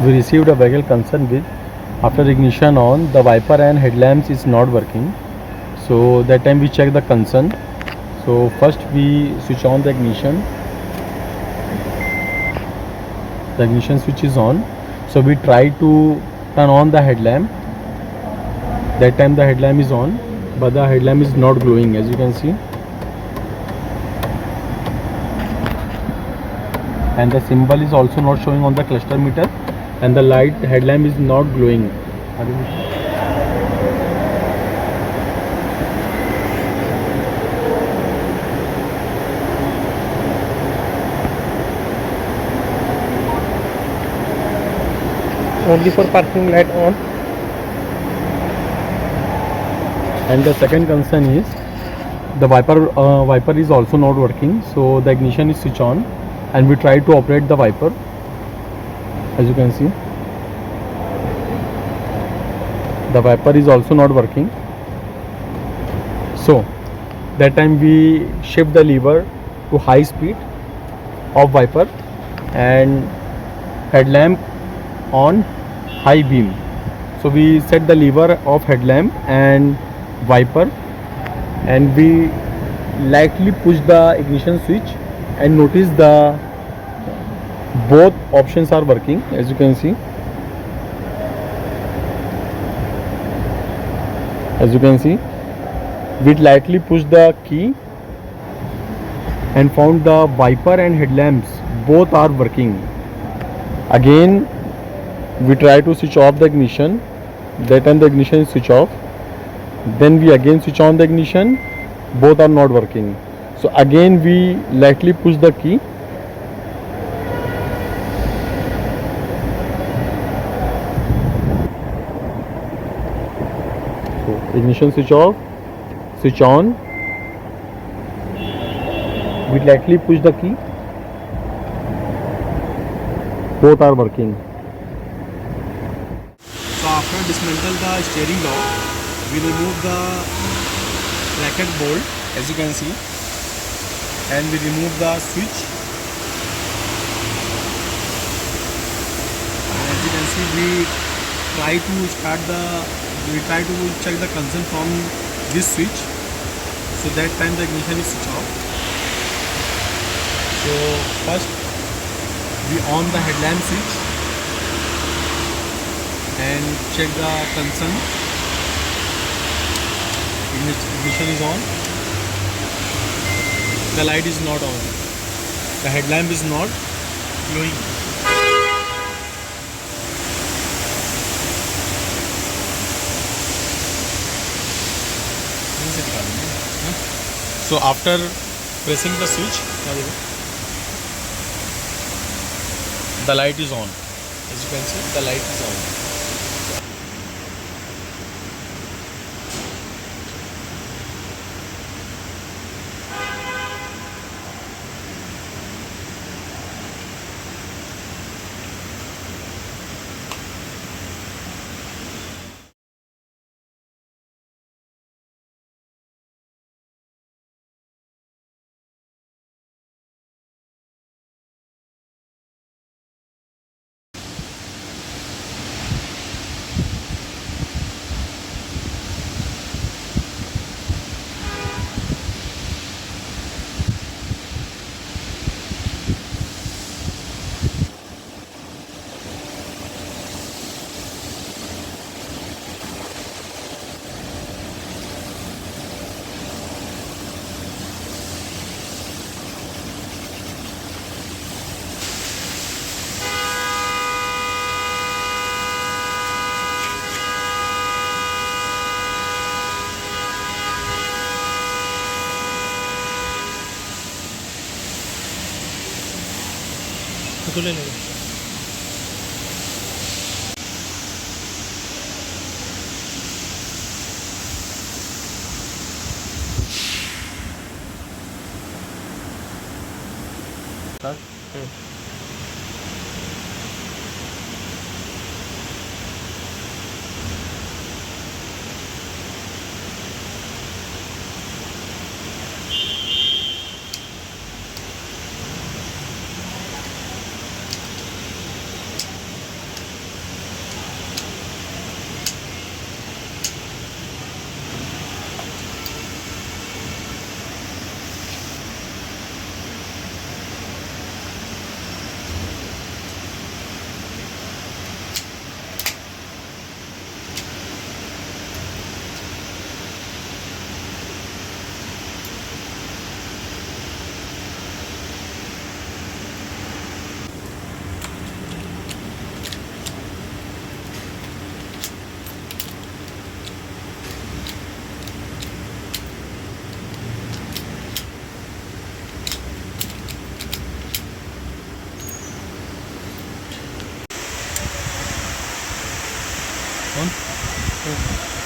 We received a vehicle concern with after ignition on the wiper and headlamps is not working. So that time we check the concern. So first we switch on the ignition. The ignition switch is on. So we try to turn on the headlamp. That time the headlamp is on, but the headlamp is not glowing, as you can see. And the symbol is also not showing on the cluster meter, and the light headlamp is not glowing. Only for parking light on. And the second concern is the wiper is also not working. So the ignition is switch on, and we try to operate the wiper. As you can see, the wiper is also not working. So that time we shift the lever to high speed of wiper and headlamp on high beam. So we set the lever of headlamp and wiper, and we lightly push the ignition switch and notice the both options are working. As you can see, we lightly push the key and found the wiper and headlamps both are working. Again we try to switch off the ignition. That time the ignition is switch off. Then we again switch on the ignition, both are not working. So again we lightly push the key. So ignition switch off, switch on, we lightly push the key, both are working. So after dismantle the steering lock, we remove the bracket bolt, as you can see, and we remove the switch. And as you can see, we try to check the concern from this switch. So that time the ignition is switched off. So first we on the headlamp switch and check the concern. Ignition is on. The light is not on. The headlamp is not glowing. So after pressing the switch, the light is on. As you can see, the light is on. तुले ले On.